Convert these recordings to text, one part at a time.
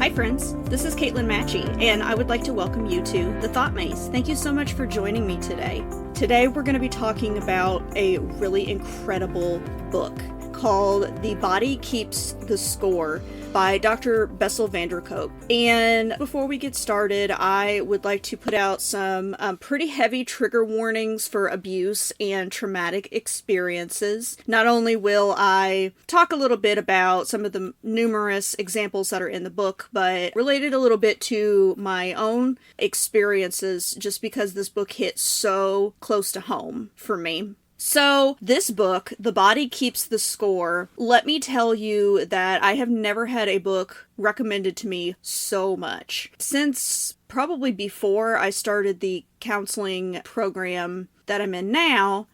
Hi friends, this is Caitlin Matchey, and I would like to welcome you to The Thought Maze. Thank you so much for joining me today. Today we're going to be talking about a really incredible book called The Body Keeps the Score by Dr. Bessel Kolk. And before we get started, I would like to put out some pretty heavy trigger warnings for abuse and traumatic experiences. Not only will I talk a little bit about some of the numerous examples that are in the book, but related a little bit to my own experiences, just because this book hit so close to home for me. So, this book, The Body Keeps the Score, let me tell you that I have never had a book recommended to me so much. Since probably before I started the counseling program that I'm in now,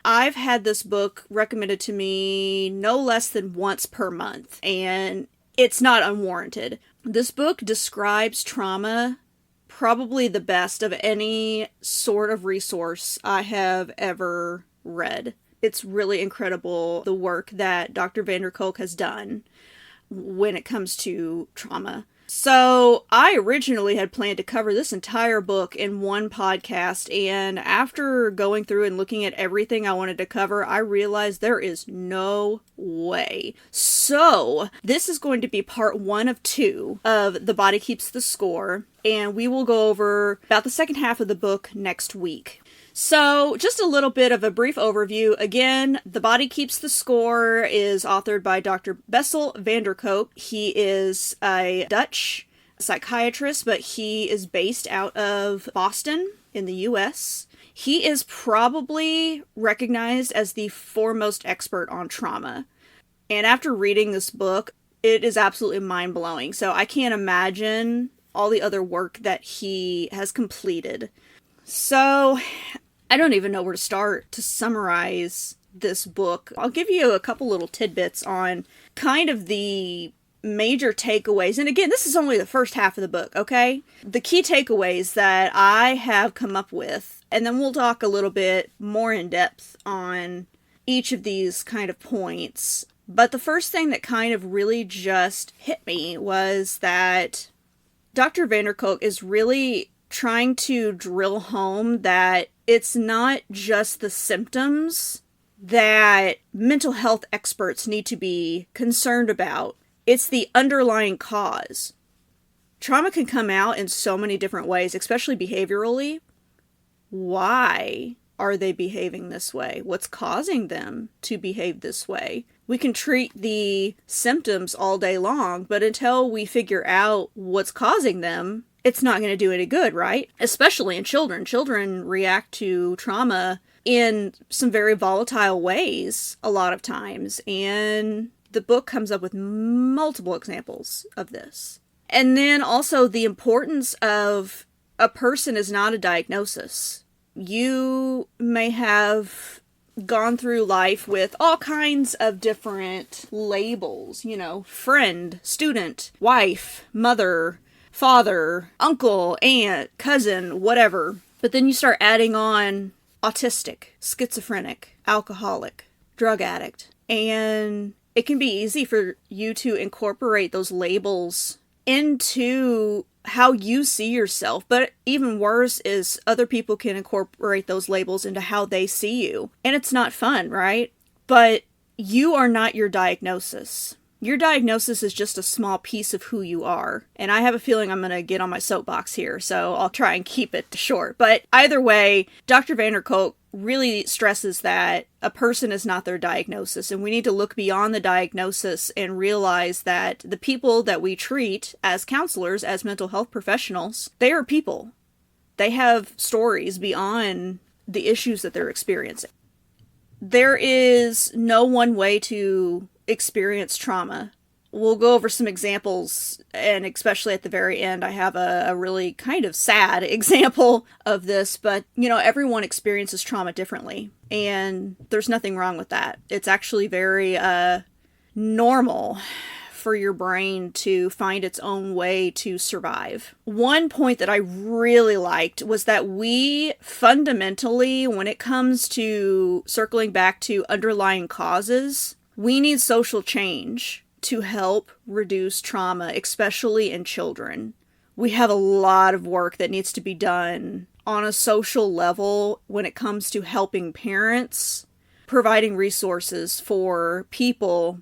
I've had this book recommended to me no less than once per month, and it's not unwarranted. This book describes trauma probably the best of any sort of resource I have ever read. It's really incredible the work that Dr. Kolk has done when it comes to trauma. So I originally had planned to cover this entire book in one podcast, and after going through and looking at everything I wanted to cover, I realized there is no way. So this is going to be part 1 of 2 of The Body Keeps the Score, and we will go over about the second half of the book next week. So, just a little bit of a brief overview. Again, The Body Keeps the Score is authored by Dr. Bessel Kolk. He is a Dutch psychiatrist, but he is based out of Boston in the US. He is probably recognized as the foremost expert on trauma. And after reading this book, it is absolutely mind-blowing. So, I can't imagine all the other work that he has completed. So, I don't even know where to start to summarize this book. I'll give you a couple little tidbits on kind of the major takeaways. And again, this is only the first half of the book, okay? The key takeaways that I have come up with, and then we'll talk a little bit more in depth on each of these kind of points. But the first thing that kind of really just hit me was that Dr. Kolk is really trying to drill home that it's not just the symptoms that mental health experts need to be concerned about. It's the underlying cause. Trauma can come out in so many different ways, especially behaviorally. Why are they behaving this way? What's causing them to behave this way? We can treat the symptoms all day long, but until we figure out what's causing them, it's not going to do any good, right? Especially in children. Children react to trauma in some very volatile ways a lot of times, and the book comes up with multiple examples of this. And then also the importance of a person is not a diagnosis. You may have gone through life with all kinds of different labels, friend, student, wife, mother, father, uncle, aunt, cousin, whatever. But then you start adding on autistic, schizophrenic, alcoholic, drug addict. And it can be easy for you to incorporate those labels into how you see yourself. But even worse is other people can incorporate those labels into how they see you. And it's not fun, right? But you are not your diagnosis. Your diagnosis is just a small piece of who you are. And I have a feeling I'm going to get on my soapbox here, so I'll try and keep it short. But either way, Dr. Kolk really stresses that a person is not their diagnosis, and we need to look beyond the diagnosis and realize that the people that we treat as counselors, as mental health professionals, they are people. They have stories beyond the issues that they're experiencing. There is no one way to experience trauma. We'll go over some examples, and especially at the very end, I have a really kind of sad example of this, but, everyone experiences trauma differently, and there's nothing wrong with that. It's actually very normal for your brain to find its own way to survive. One point that I really liked was that we fundamentally, when it comes to circling back to underlying causes, we need social change to help reduce trauma, especially in children. We have a lot of work that needs to be done on a social level when it comes to helping parents, providing resources for people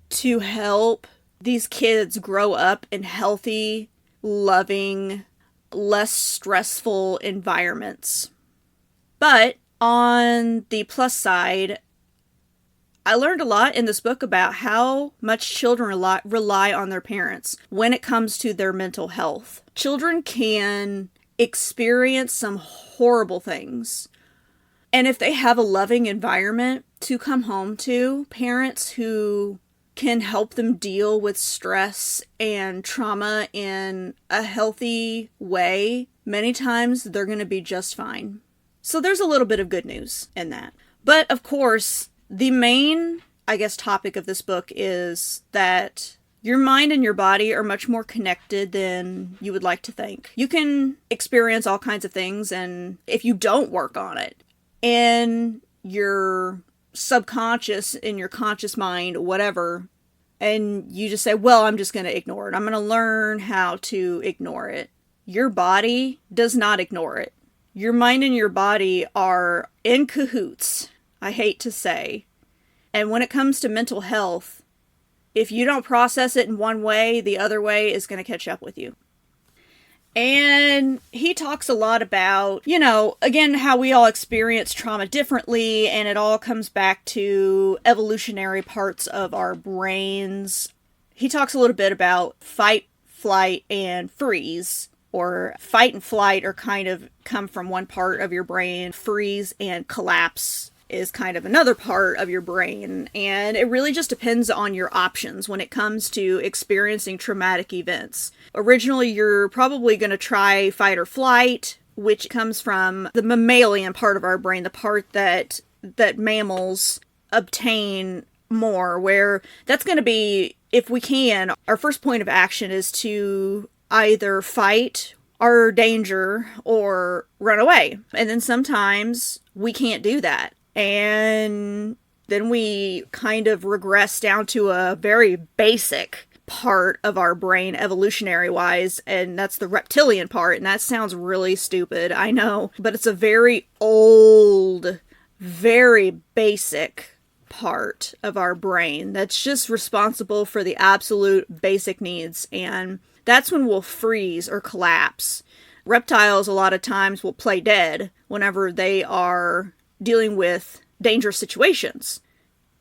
to help these kids grow up in healthy, loving, less stressful environments. But on the plus side, I learned a lot in this book about how much children rely on their parents when it comes to their mental health. Children can experience some horrible things. And if they have a loving environment to come home to, parents who can help them deal with stress and trauma in a healthy way, many times they're going to be just fine. So there's a little bit of good news in that. But of course, the main, topic of this book is that your mind and your body are much more connected than you would like to think. You can experience all kinds of things, and if you don't work on it, in your subconscious, in your conscious mind, whatever, and you just say, well, I'm just going to ignore it. I'm going to learn how to ignore it. Your body does not ignore it. Your mind and your body are in cahoots, I hate to say. And when it comes to mental health, if you don't process it in one way, the other way is going to catch up with you. And he talks a lot about, again, how we all experience trauma differently, and it all comes back to evolutionary parts of our brains. He talks a little bit about fight, flight, and freeze, or fight and flight are kind of come from one part of your brain. Freeze and collapse is kind of another part of your brain, and it really just depends on your options when it comes to experiencing traumatic events. Originally, you're probably going to try fight or flight, which comes from the mammalian part of our brain, the part that mammals obtain more, where that's going to be, if we can, our first point of action is to either fight our danger or run away. And then sometimes we can't do that. And then we kind of regress down to a very basic part of our brain, evolutionary-wise, and that's the reptilian part. And that sounds really stupid, I know, but it's a very old, very basic part of our brain that's just responsible for the absolute basic needs. And that's when we'll freeze or collapse. Reptiles, a lot of times, will play dead whenever they are dealing with dangerous situations.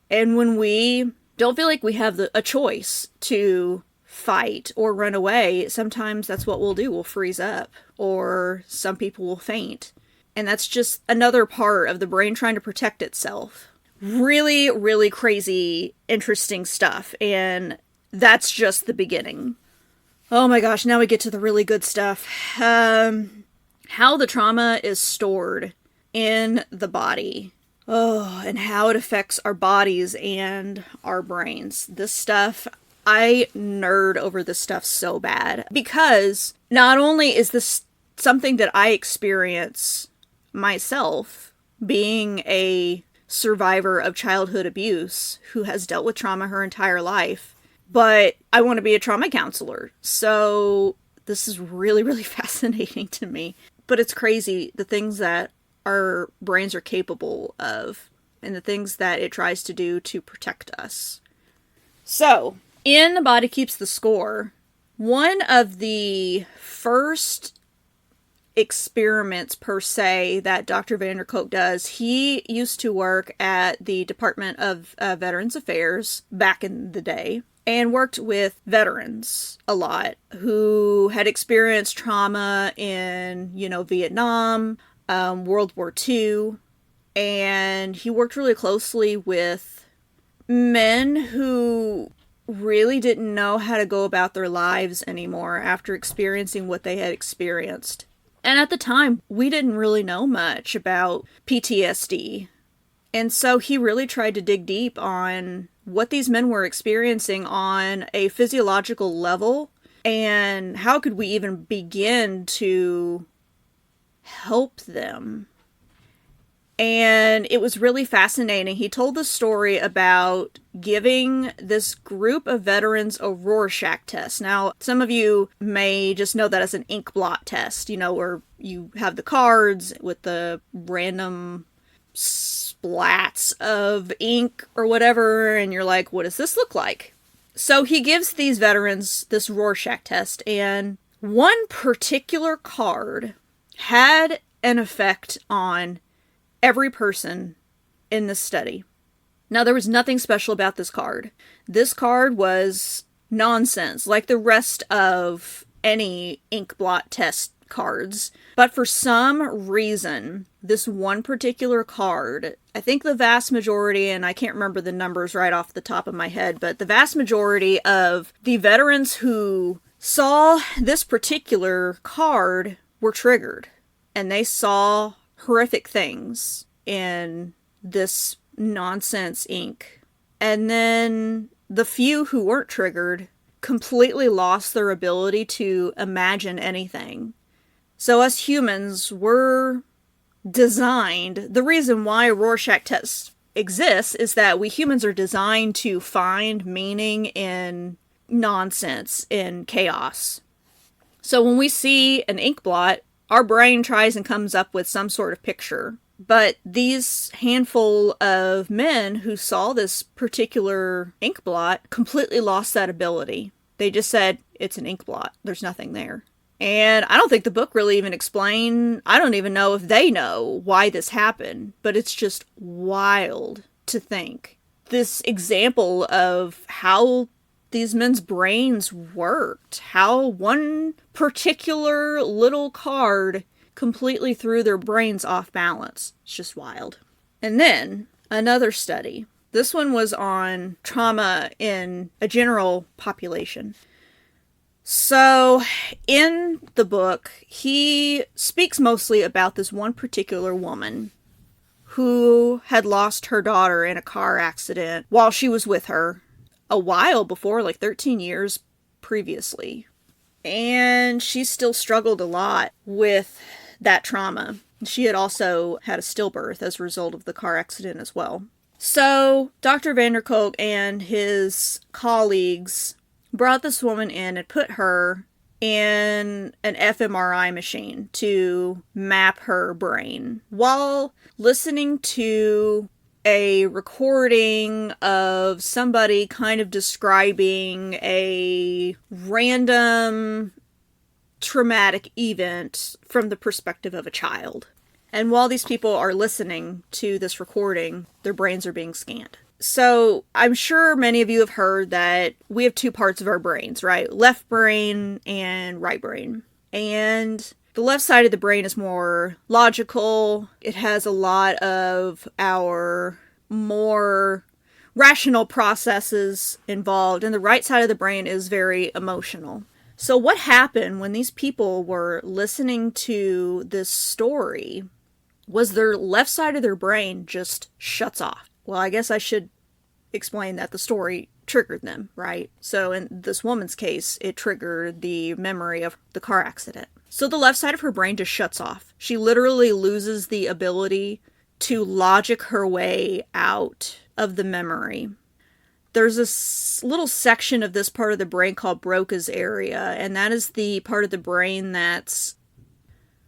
And when we don't feel like we have a choice to fight or run away, sometimes that's what we'll do. We'll freeze up, or some people will faint. And that's just another part of the brain trying to protect itself. Really, really crazy, interesting stuff. And that's just the beginning. Oh my gosh, now we get to the really good stuff. How the trauma is stored in the body. Oh, and how it affects our bodies and our brains. This stuff, I nerd over this stuff so bad. Because not only is this something that I experience myself, being a survivor of childhood abuse who has dealt with trauma her entire life, but I want to be a trauma counselor. So this is really, really fascinating to me. But it's crazy, the things that our brains are capable of, and the things that it tries to do to protect us. So, in The Body Keeps the Score, one of the first experiments, per se, that Dr. Vander Kolk does, he used to work at the Department of Veterans Affairs back in the day, and worked with veterans a lot who had experienced trauma in, Vietnam, World War II, and he worked really closely with men who really didn't know how to go about their lives anymore after experiencing what they had experienced. And at the time, we didn't really know much about PTSD. And so he really tried to dig deep on what these men were experiencing on a physiological level, and how could we even begin to help them. And it was really fascinating. He told the story about giving this group of veterans a Rorschach test. Now, some of you may just know that as an ink blot test, where you have the cards with the random splats of ink or whatever, and you're like, what does this look like? So he gives these veterans this Rorschach test, and one particular card had an effect on every person in this study. Now, there was nothing special about this card. This card was nonsense, like the rest of any ink blot test cards. But for some reason, this one particular card, I think the vast majority, and I can't remember the numbers right off the top of my head, but the vast majority of the veterans who saw this particular card were triggered. And they saw horrific things in this nonsense ink. And then the few who weren't triggered completely lost their ability to imagine anything. So us humans were designed, the reason why a Rorschach test exists is that we humans are designed to find meaning in nonsense, in chaos. So when we see an ink blot, our brain tries and comes up with some sort of picture. But these handful of men who saw this particular ink blot completely lost that ability. They just said, it's an ink blot. There's nothing there. And I don't think the book really even explained, I don't even know if they know why this happened, but it's just wild to think. This example of how these men's brains worked, how one particular little card completely threw their brains off balance. It's just wild. And then another study. This one was on trauma in a general population. So in the book, he speaks mostly about this one particular woman who had lost her daughter in a car accident while she was with her a while before, like 13 years previously. And she still struggled a lot with that trauma. She had also had a stillbirth as a result of the car accident as well. So Dr. Kolk and his colleagues brought this woman in and put her in an fMRI machine to map her brain while listening to a recording of somebody kind of describing a random traumatic event from the perspective of a child. And while these people are listening to this recording, their brains are being scanned. So I'm sure many of you have heard that we have two parts of our brains, right? Left brain and right brain. And the left side of the brain is more logical. It has a lot of our more rational processes involved. And the right side of the brain is very emotional. So what happened when these people were listening to this story was their left side of their brain just shuts off. Well, I guess I should explain that the story triggered them, right? So in this woman's case, it triggered the memory of the car accident. So the left side of her brain just shuts off. She literally loses the ability to logic her way out of the memory. There's a little section of this part of the brain called Broca's area, and that is the part of the brain that's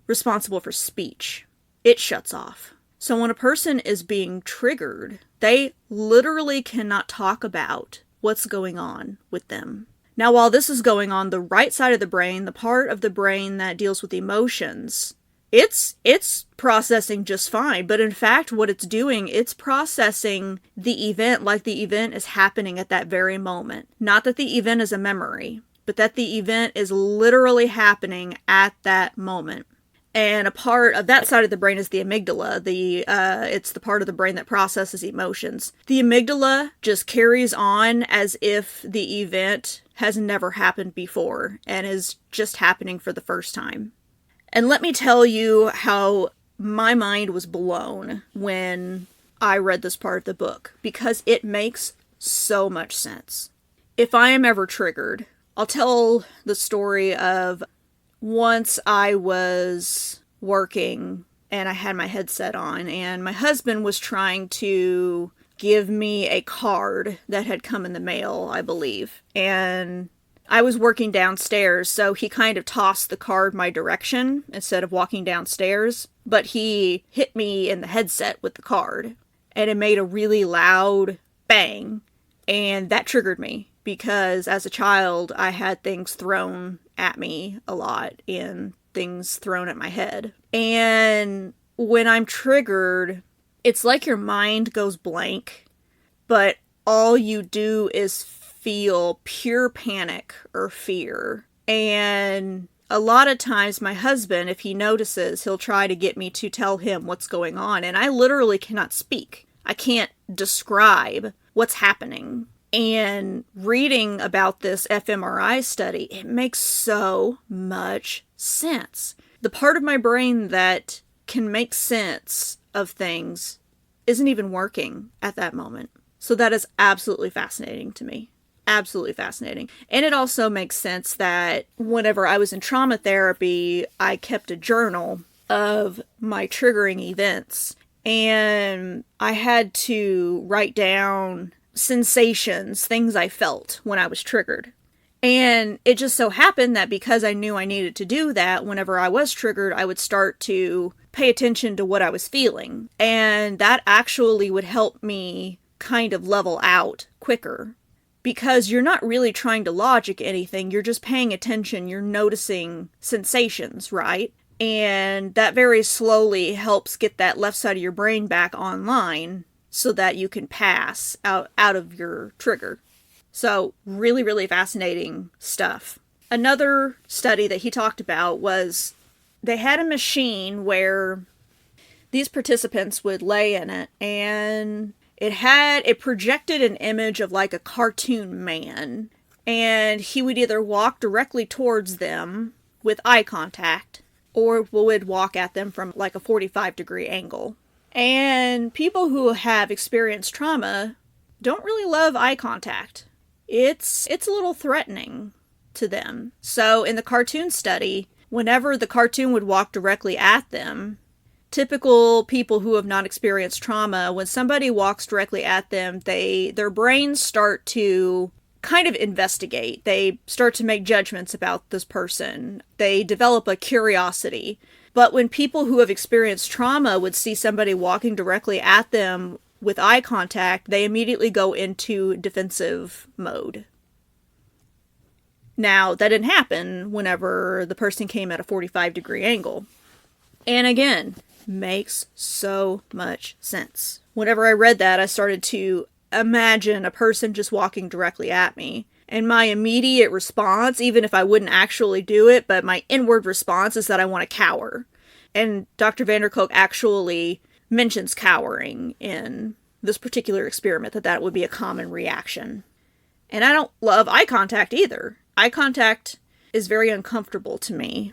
responsible for speech. It shuts off. So when a person is being triggered, they literally cannot talk about what's going on with them. Now, while this is going on, the right side of the brain, the part of the brain that deals with emotions, it's processing just fine. But in fact, what it's doing, it's processing the event like the event is happening at that very moment. Not that the event is a memory, but that the event is literally happening at that moment. And a part of that side of the brain is the amygdala. It's the part of the brain that processes emotions. The amygdala just carries on as if the event has never happened before and is just happening for the first time. And let me tell you how my mind was blown when I read this part of the book, because it makes so much sense. If I am ever triggered, I'll tell the story of once I was working and I had my headset on, and my husband was trying to give me a card that had come in the mail, I believe. And I was working downstairs, so he kind of tossed the card my direction instead of walking downstairs. But he hit me in the headset with the card, and it made a really loud bang. And that triggered me, because as a child, I had things thrown at me a lot, and things thrown at my head. And when I'm triggered, it's like your mind goes blank, but all you do is feel pure panic or fear. And a lot of times my husband, if he notices, he'll try to get me to tell him what's going on. And I literally cannot speak. I can't describe what's happening. And reading about this fMRI study, it makes so much sense. The part of my brain that can make sense of things isn't even working at that moment. So that is absolutely fascinating to me. Absolutely fascinating. And it also makes sense that whenever I was in trauma therapy, I kept a journal of my triggering events. And I had to write down sensations, things I felt when I was triggered. And it just so happened that because I knew I needed to do that, whenever I was triggered, I would start to pay attention to what I was feeling. And that actually would help me kind of level out quicker. Because you're not really trying to logic anything, you're just paying attention, you're noticing sensations, right? And that very slowly helps get that left side of your brain back online so that you can pass out of your trigger. So really, really fascinating stuff. Another study that he talked about was they had a machine where these participants would lay in it, and it projected an image of like a cartoon man, and he would either walk directly towards them with eye contact or would walk at them from like a 45-degree angle. And people who have experienced trauma don't really love eye contact. It's a little threatening to them. So in the cartoon study, whenever the cartoon would walk directly at them, typical people who have not experienced trauma, when somebody walks directly at them, their brains start to kind of investigate. They start to make judgments about this person. They develop a curiosity. But when people who have experienced trauma would see somebody walking directly at them with eye contact, they immediately go into defensive mode. Now, that didn't happen whenever the person came at a 45-degree angle. And again, makes so much sense. Whenever I read that, I started to imagine a person just walking directly at me. And my immediate response, even if I wouldn't actually do it, but my inward response is that I want to cower. And Dr. Kolk actually mentions cowering in this particular experiment, that would be a common reaction. And I don't love eye contact either. Eye contact is very uncomfortable to me.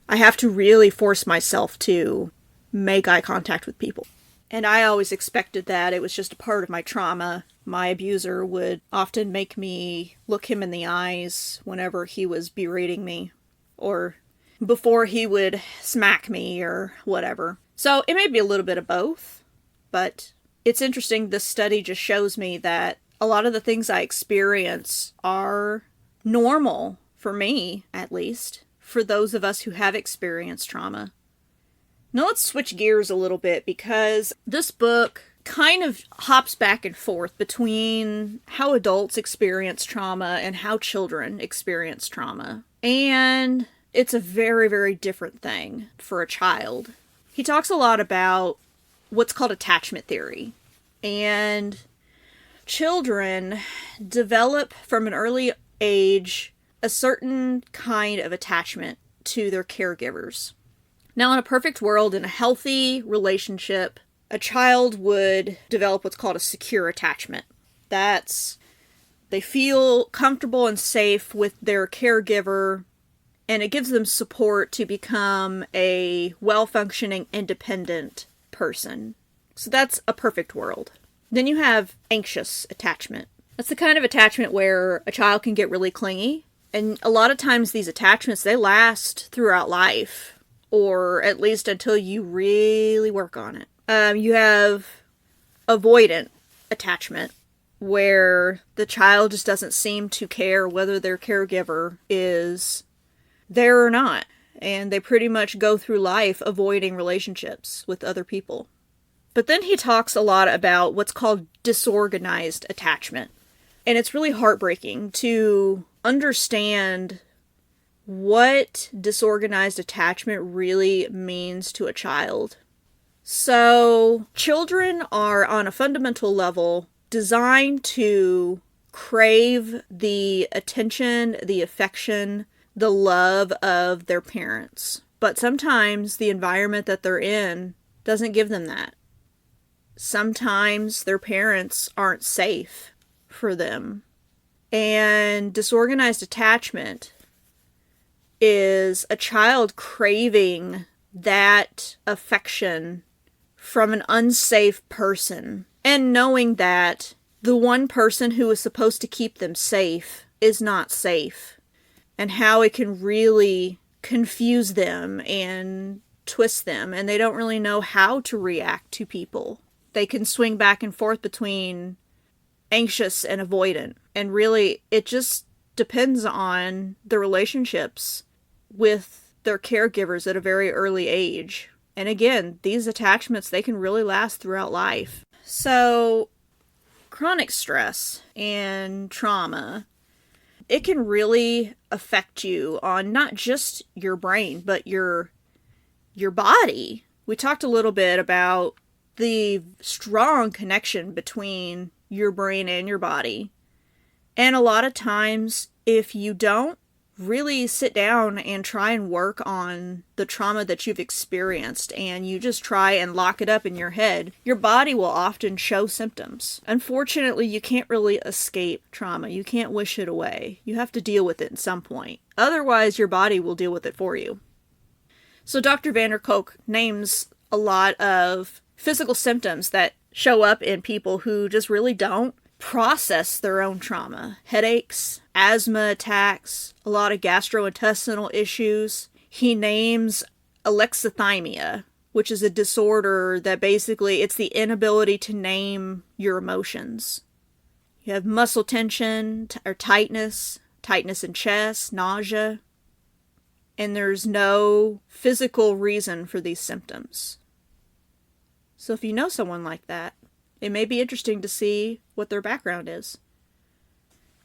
I have to really force myself to make eye contact with people. And I always expected that. It was just a part of my trauma. My abuser would often make me look him in the eyes whenever he was berating me, or before he would smack me or whatever. So it may be a little bit of both, but it's interesting. This study just shows me that a lot of the things I experience are normal, for me at least, for those of us who have experienced trauma. Now let's switch gears a little bit, because this book kind of hops back and forth between how adults experience trauma and how children experience trauma. And it's a very, very different thing for a child. He talks a lot about what's called attachment theory. And children develop from an early age a certain kind of attachment to their caregivers. Now, in a perfect world, in a healthy relationship, a child would develop what's called a secure attachment. That's, they feel comfortable and safe with their caregiver, and it gives them support to become a well-functioning, independent person. So that's a perfect world. Then you have anxious attachment. That's the kind of attachment where a child can get really clingy. And a lot of times these attachments, they last throughout life. or at least until you really work on it. You have avoidant attachment, where the child just doesn't seem to care whether their caregiver is there or not, and they pretty much go through life avoiding relationships with other people. But then he talks a lot about what's called disorganized attachment, and it's really heartbreaking to understand what disorganized attachment really means to a child. So, children are, on a fundamental level, designed to crave the attention, the affection, the love of their parents. But sometimes the environment that they're in doesn't give them that. Sometimes their parents aren't safe for them. And disorganized attachment is a child craving that affection from an unsafe person, and knowing that the one person who is supposed to keep them safe is not safe, and how it can really confuse them and twist them, and they don't really know how to react to people. They can swing back and forth between anxious and avoidant, and really it just depends on the relationships with their caregivers at a very early age. And again, these attachments, they can really last throughout life. So, chronic stress and trauma, it can really affect you on not just your brain, but your body. We talked a little bit about the strong connection between your brain and your body. And a lot of times, if you don't really sit down and try and work on the trauma that you've experienced, and you just try and lock it up in your head, your body will often show symptoms. Unfortunately, you can't really escape trauma. You can't wish it away. You have to deal with it at some point. Otherwise, your body will deal with it for you. So Dr. Kolk names a lot of physical symptoms that show up in people who just really don't process their own trauma. Headaches, asthma attacks, a lot of gastrointestinal issues. He names alexithymia, which is a disorder that basically it's the inability to name your emotions. You have muscle tension or tightness in chest, nausea, and there's no physical reason for these symptoms. So if you know someone like that, it may be interesting to see what their background is.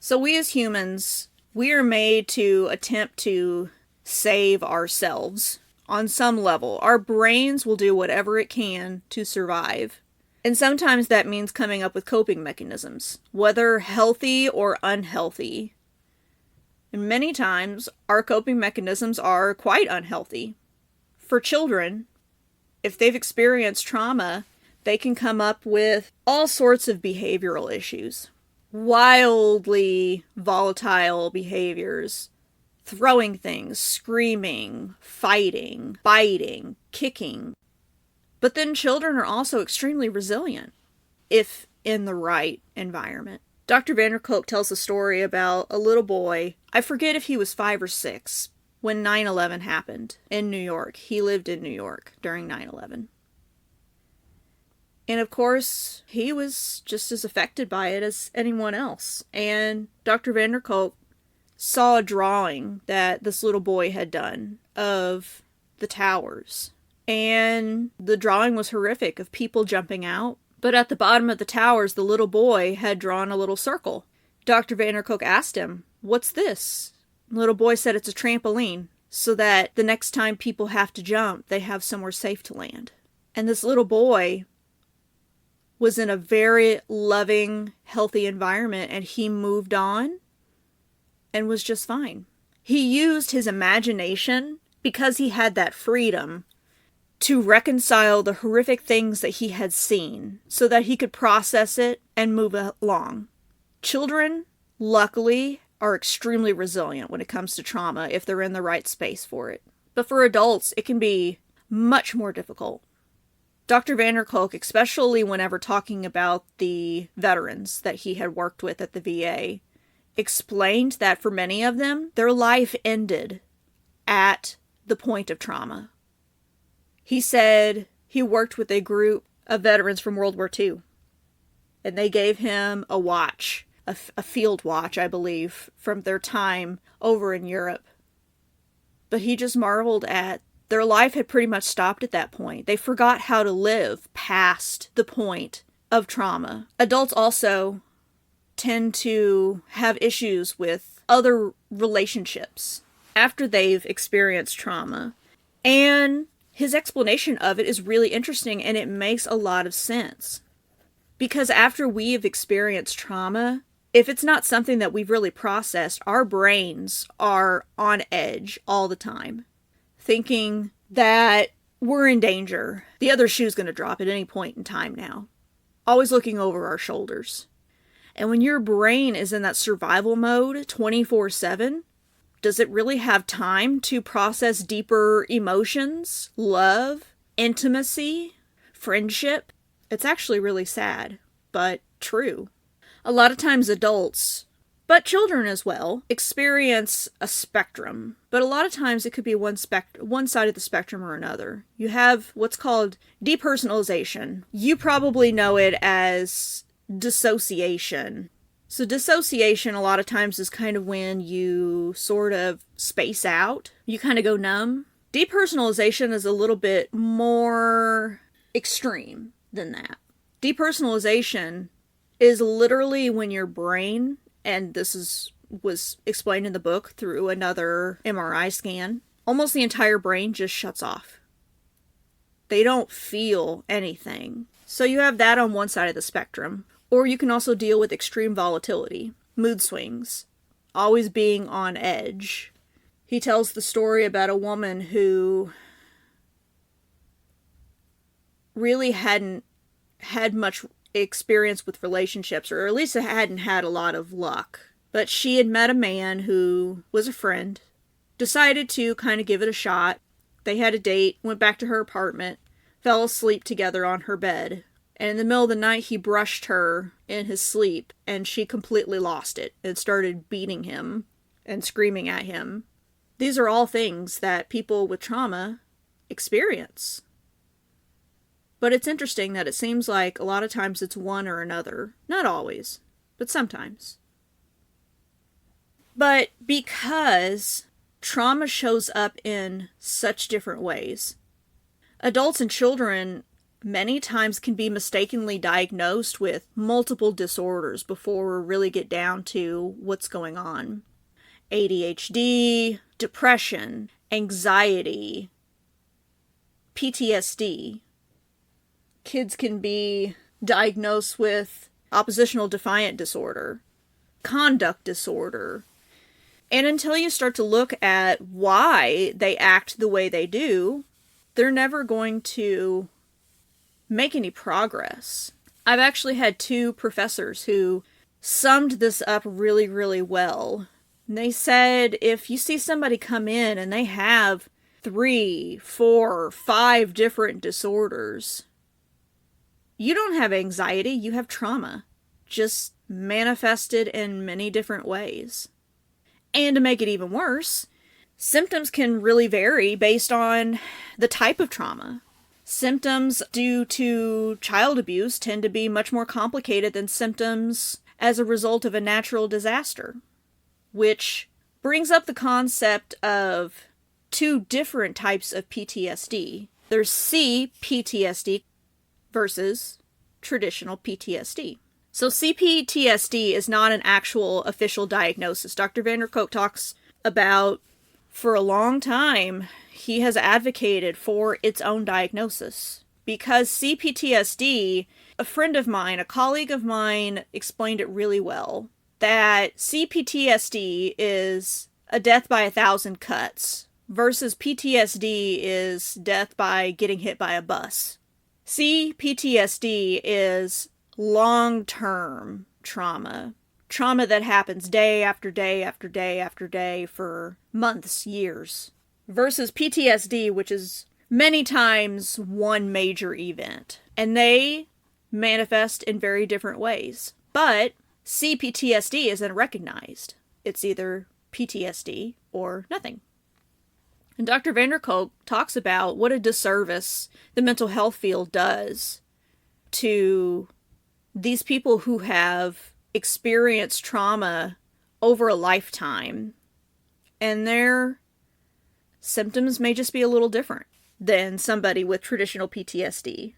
So we as humans, we are made to attempt to save ourselves on some level. Our brains will do whatever it can to survive. And sometimes that means coming up with coping mechanisms, whether healthy or unhealthy. And many times, our coping mechanisms are quite unhealthy. For children, if they've experienced trauma, they can come up with all sorts of behavioral issues. Wildly volatile behaviors. Throwing things, screaming, fighting, biting, kicking. But then children are also extremely resilient, if in the right environment. Dr. Kolk tells a story about a little boy, I forget if he was 5 or 6, when 9/11 happened in New York. He lived in New York during 9/11. And of course, he was just as affected by it as anyone else. And Dr. Kolk saw a drawing that this little boy had done of the towers. And the drawing was horrific of people jumping out. But at the bottom of the towers, the little boy had drawn a little circle. Dr. Kolk asked him, "What's this?" The little boy said it's a trampoline, so that the next time people have to jump, they have somewhere safe to land. And this little boy was in a very loving, healthy environment, and he moved on and was just fine. He used his imagination, because he had that freedom, to reconcile the horrific things that he had seen so that he could process it and move along. Children, luckily, are extremely resilient when it comes to trauma if they're in the right space for it. But for adults, it can be much more difficult. Dr. Kolk, especially whenever talking about the veterans that he had worked with at the VA, explained that for many of them, their life ended at the point of trauma. He said he worked with a group of veterans from World War II, and they gave him a watch, a field watch, I believe, from their time over in Europe. But he just marveled at their life had pretty much stopped at that point. They forgot how to live past the point of trauma. Adults also tend to have issues with other relationships after they've experienced trauma. And his explanation of it is really interesting, and it makes a lot of sense. Because after we've experienced trauma, if it's not something that we've really processed, our brains are on edge all the time, thinking that we're in danger. The other shoe's going to drop at any point in time now. Always looking over our shoulders. And when your brain is in that survival mode 24/7, does it really have time to process deeper emotions, love, intimacy, friendship? It's actually really sad, but true. A lot of times adults, but children as well, experience a spectrum. But a lot of times it could be one side of the spectrum or another. You have what's called depersonalization. You probably know it as dissociation. So dissociation a lot of times is kind of when you sort of space out. You kind of go numb. Depersonalization is a little bit more extreme than that. Depersonalization is literally when your brain, and this was explained in the book through another MRI scan, almost the entire brain just shuts off. They don't feel anything. So you have that on one side of the spectrum. Or you can also deal with extreme volatility, mood swings, always being on edge. He tells the story about a woman who really hadn't had much experience with relationships, or at least hadn't had a lot of luck. But she had met a man who was a friend, decided to kind of give it a shot. They had a date, went back to her apartment, fell asleep together on her bed. And in the middle of the night, he brushed her in his sleep, and she completely lost it and started beating him and screaming at him. These are all things that people with trauma experience. But it's interesting that it seems like a lot of times it's one or another. Not always, but sometimes. But because trauma shows up in such different ways, adults and children many times can be mistakenly diagnosed with multiple disorders before we really get down to what's going on. ADHD, depression, anxiety, PTSD. Kids can be diagnosed with oppositional defiant disorder, conduct disorder. And until you start to look at why they act the way they do, they're never going to make any progress. I've actually had 2 professors who summed this up really, really well. And they said if you see somebody come in and they have 3, 4, 5 different disorders, you don't have anxiety, you have trauma, just manifested in many different ways. And to make it even worse, symptoms can really vary based on the type of trauma. Symptoms due to child abuse tend to be much more complicated than symptoms as a result of a natural disaster, which brings up the concept of 2 different types of PTSD. There's CPTSD versus traditional PTSD. So CPTSD is not an actual official diagnosis. Dr. Kolk talks about, for a long time, he has advocated for its own diagnosis. Because CPTSD, a friend of mine, a colleague of mine, explained it really well. That CPTSD is a death by 1,000 cuts, versus PTSD is death by getting hit by a bus. CPTSD is long-term trauma. Trauma that happens day after day after day after day for months, years. Versus PTSD, which is many times one major event. And they manifest in very different ways. But CPTSD isn't recognized. It's either PTSD or nothing. And Dr. Kolk talks about what a disservice the mental health field does to these people who have experienced trauma over a lifetime, and their symptoms may just be a little different than somebody with traditional PTSD.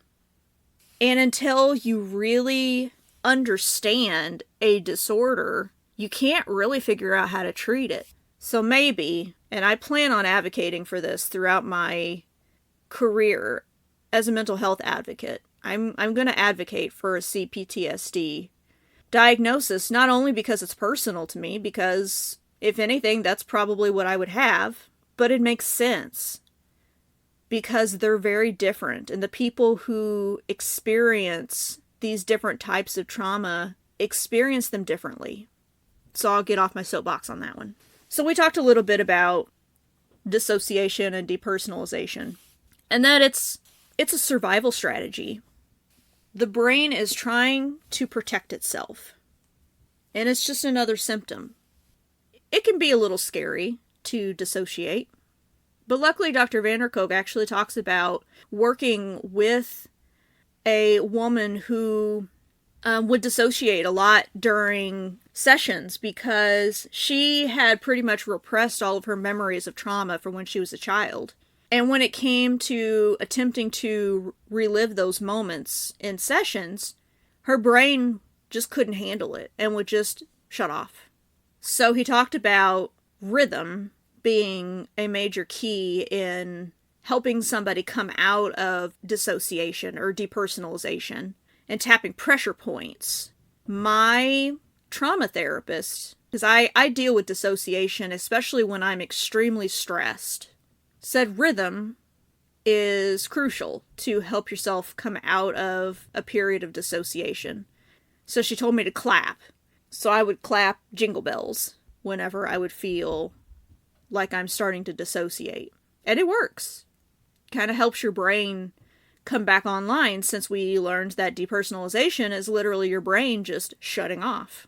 And until you really understand a disorder, you can't really figure out how to treat it. So maybe, and I plan on advocating for this throughout my career as a mental health advocate, I'm going to advocate for a CPTSD diagnosis, not only because it's personal to me, because if anything, that's probably what I would have, but it makes sense because they're very different. And the people who experience these different types of trauma experience them differently. So I'll get off my soapbox on that one. So we talked a little bit about dissociation and depersonalization, and that it's a survival strategy. The brain is trying to protect itself, and it's just another symptom. It can be a little scary to dissociate, but luckily Dr. Kolk actually talks about working with a woman who would dissociate a lot during sessions because she had pretty much repressed all of her memories of trauma from when she was a child. And when it came to attempting to relive those moments in sessions, her brain just couldn't handle it and would just shut off. So he talked about rhythm being a major key in helping somebody come out of dissociation or depersonalization and tapping pressure points. My trauma therapist, because I deal with dissociation, especially when I'm extremely stressed, said rhythm is crucial to help yourself come out of a period of dissociation. So she told me to clap. So I would clap jingle bells whenever I would feel like I'm starting to dissociate. And it works. Kind of helps your brain come back online, since we learned that depersonalization is literally your brain just shutting off.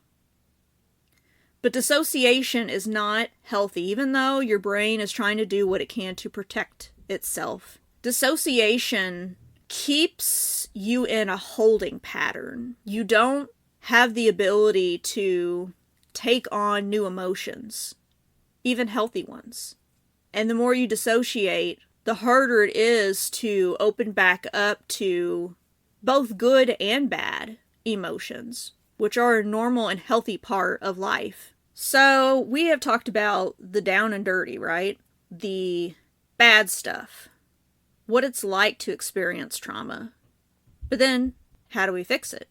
But dissociation is not healthy, even though your brain is trying to do what it can to protect itself. Dissociation keeps you in a holding pattern. You don't have the ability to take on new emotions, even healthy ones. And the more you dissociate, the harder it is to open back up to both good and bad emotions, which are a normal and healthy part of life. So we have talked about the down and dirty, right? The bad stuff. What it's like to experience trauma. But then, how do we fix it?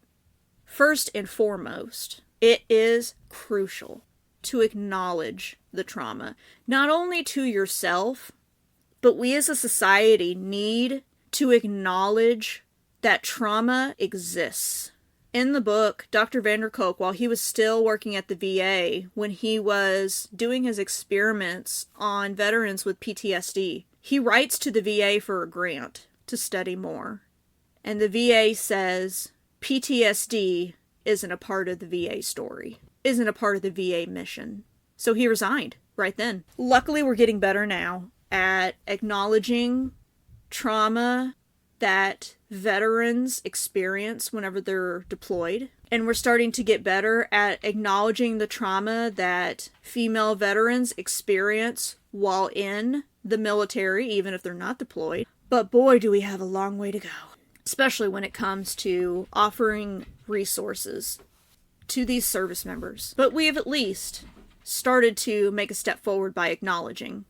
First and foremost, it is crucial to acknowledge the trauma. Not only to yourself, but we as a society need to acknowledge that trauma exists. In the book, Dr. Kolk, while he was still working at the VA, when he was doing his experiments on veterans with PTSD, he writes to the VA for a grant to study more. And the VA says PTSD isn't a part of the VA story, isn't a part of the VA mission. So he resigned right then. Luckily, we're getting better now at acknowledging trauma that veterans experience whenever they're deployed. And we're starting to get better at acknowledging the trauma that female veterans experience while in the military, even if they're not deployed. But boy, do we have a long way to go, especially when it comes to offering resources to these service members. But we have at least started to make a step forward by acknowledging.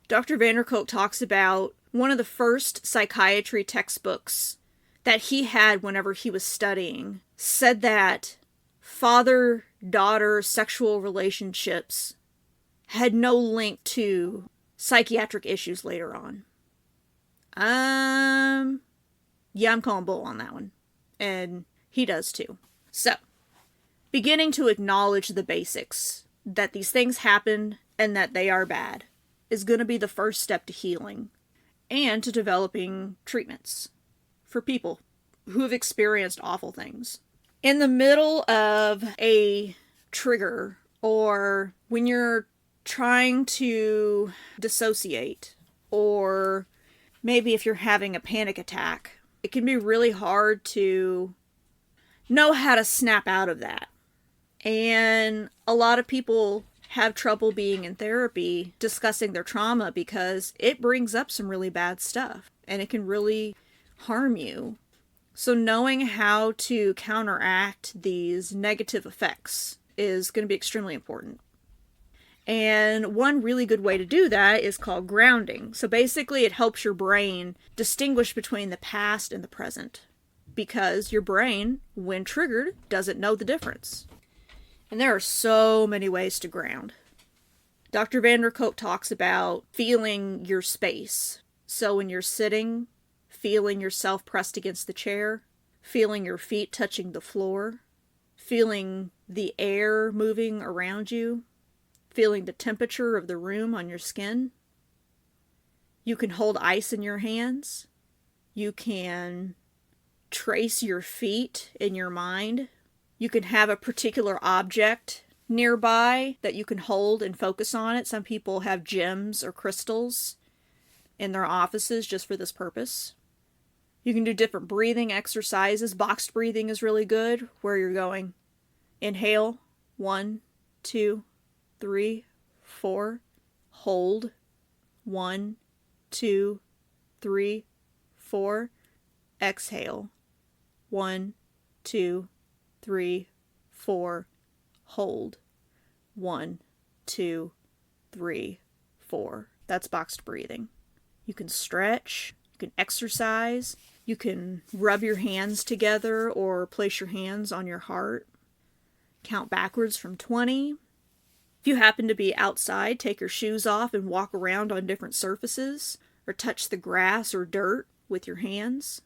Dr. Kolk talks about one of the first psychiatry textbooks that he had whenever he was studying said that father-daughter sexual relationships had no link to psychiatric issues later on. Yeah, I'm calling bull on that one. And he does too. So, beginning to acknowledge the basics, that these things happen and that they are bad, is going to be the first step to healing and to developing treatments for people who have experienced awful things. In the middle of a trigger, or when you're trying to dissociate, or maybe if you're having a panic attack, it can be really hard to know how to snap out of that. And a lot of people have trouble being in therapy discussing their trauma because it brings up some really bad stuff and it can really harm you. So knowing how to counteract these negative effects is going to be extremely important. And one really good way to do that is called grounding. So basically it helps your brain distinguish between the past and the present, because your brain, when triggered, doesn't know the difference. And there are so many ways to ground. Dr. Kolk talks about feeling your space. So when you're sitting, feeling yourself pressed against the chair, feeling your feet touching the floor, feeling the air moving around you, feeling the temperature of the room on your skin. You can hold ice in your hands. You can trace your feet in your mind. You can have a particular object nearby that you can hold and focus on it. Some people have gems or crystals in their offices just for this purpose. You can do different breathing exercises. Boxed breathing is really good, where you're going, inhale, 1, 2, 3, 4, hold, 1, 2, 3, 4, exhale, 1, 2, 3, 4, hold, 1, 2, 3, 4. That's boxed breathing. You can stretch, you can exercise, you can rub your hands together or place your hands on your heart. Count backwards from 20. If you happen to be outside, take your shoes off and walk around on different surfaces, or touch the grass or dirt with your hands.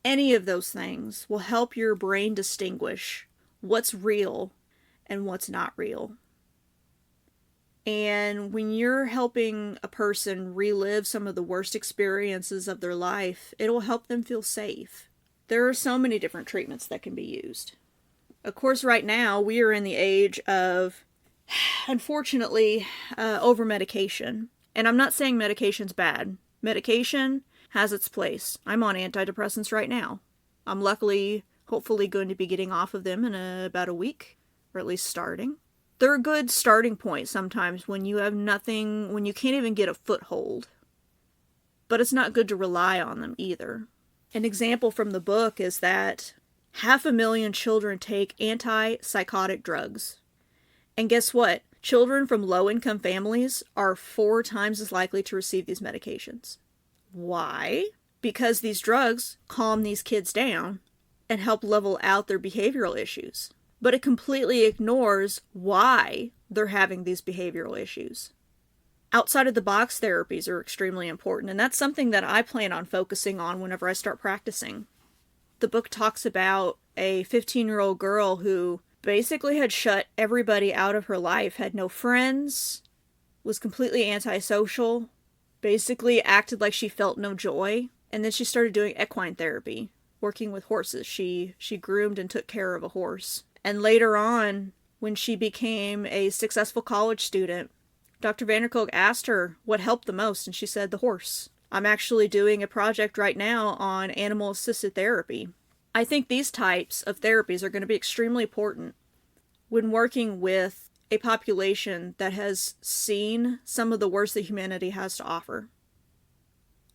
Any of those things will help your brain distinguish what's real and what's not real. And when you're helping a person relive some of the worst experiences of their life, it will help them feel safe. There are so many different treatments that can be used. Of course, right now, we are in the age of, unfortunately, over-medication. And I'm not saying medication's bad. Medication has its place. I'm on antidepressants right now. I'm hopefully going to be getting off of them in about a week, or at least starting. They're a good starting point sometimes when you have nothing, when you can't even get a foothold. But it's not good to rely on them either. An example from the book is that 500,000 children take antipsychotic drugs. And guess what? Children from low-income families are 4 times as likely to receive these medications. Why? Because these drugs calm these kids down and help level out their behavioral issues. But it completely ignores why they're having these behavioral issues. Outside-of-the-box therapies are extremely important, and that's something that I plan on focusing on whenever I start practicing. The book talks about a 15-year-old girl who basically had shut everybody out of her life, had no friends, was completely antisocial, basically acted like she felt no joy, and then she started doing equine therapy, working with horses. She groomed and took care of a horse. And later on, when she became a successful college student, Dr. Kolk asked her what helped the most, and she said, the horse. I'm actually doing a project right now on animal-assisted therapy. I think these types of therapies are going to be extremely important when working with a population that has seen some of the worst that humanity has to offer.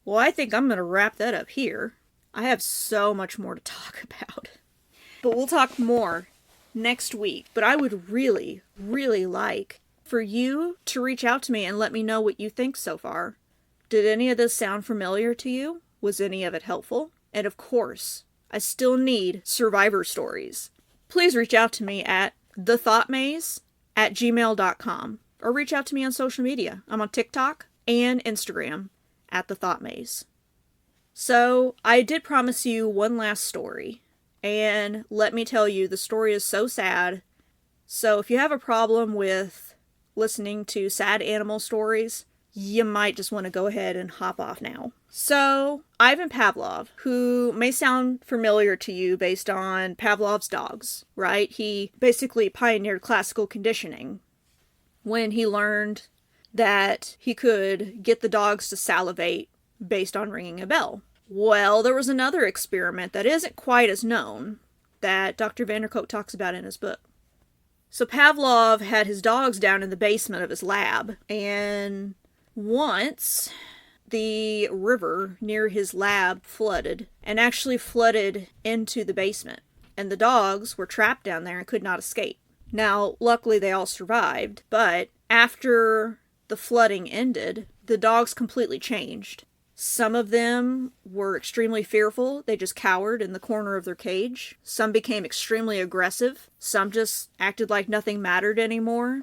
Well, I think I'm going to wrap that up here. I have so much more to talk about. But we'll talk more next week. But I would really, really like for you to reach out to me and let me know what you think so far. Did any of this sound familiar to you? Was any of it helpful? And of course, I still need survivor stories. Please reach out to me at thethoughtmaze@gmail.com or reach out to me on social media. I'm on TikTok and Instagram at thethoughtmaze. So I did promise you one last story, and let me tell you, the story is so sad. So if you have a problem with listening to sad animal stories, you might just want to go ahead and hop off now. So, Ivan Pavlov, who may sound familiar to you based on Pavlov's dogs, right? He basically pioneered classical conditioning. when he learned that he could get the dogs to salivate based on ringing a bell. Well, there was another experiment that isn't quite as known that Dr. van der Kolk talks about in his book. So Pavlov had his dogs down in the basement of his lab, and once the river near his lab flooded, and actually flooded into the basement, and the dogs were trapped down there and could not escape. Now, luckily they all survived, but after the flooding ended, the dogs completely changed. Some of them were extremely fearful. They just cowered in the corner of their cage. Some became extremely aggressive. Some just acted like nothing mattered anymore.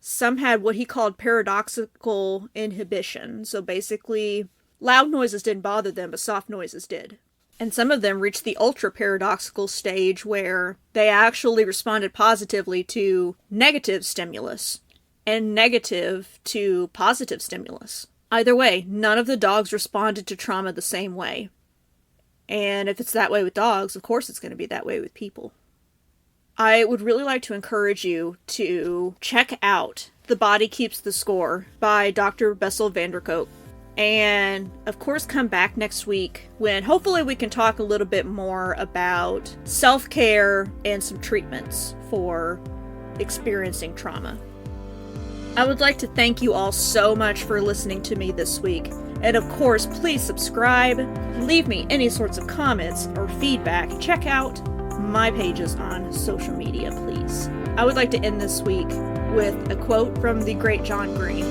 Some had what he called paradoxical inhibition. So basically, loud noises didn't bother them, but soft noises did. And some of them reached the ultra-paradoxical stage where they actually responded positively to negative stimulus and negative to positive stimulus. Either way, none of the dogs responded to trauma the same way. And if it's that way with dogs, of course it's going to be that way with people. I would really like to encourage you to check out The Body Keeps the Score by Dr. Bessel van der Kolk. And, of course, come back next week when hopefully we can talk a little bit more about self-care and some treatments for experiencing trauma. I would like to thank you all so much for listening to me this week. And of course, please subscribe, leave me any sorts of comments or feedback. Check out my pages on social media, please. I would like to end this week with a quote from the great John Green.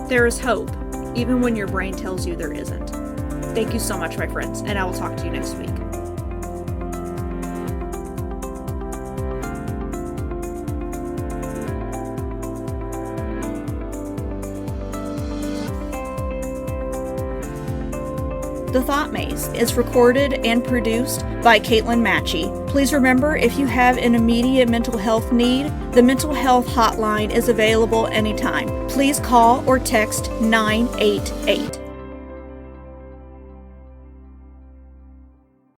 There is hope, even when your brain tells you there isn't. Thank you so much, my friends, and I will talk to you next week. The Thought Maze is recorded and produced by Caitlin Matchie. Please remember, if you have an immediate mental health need, the mental health hotline is available anytime. Please call or text 988.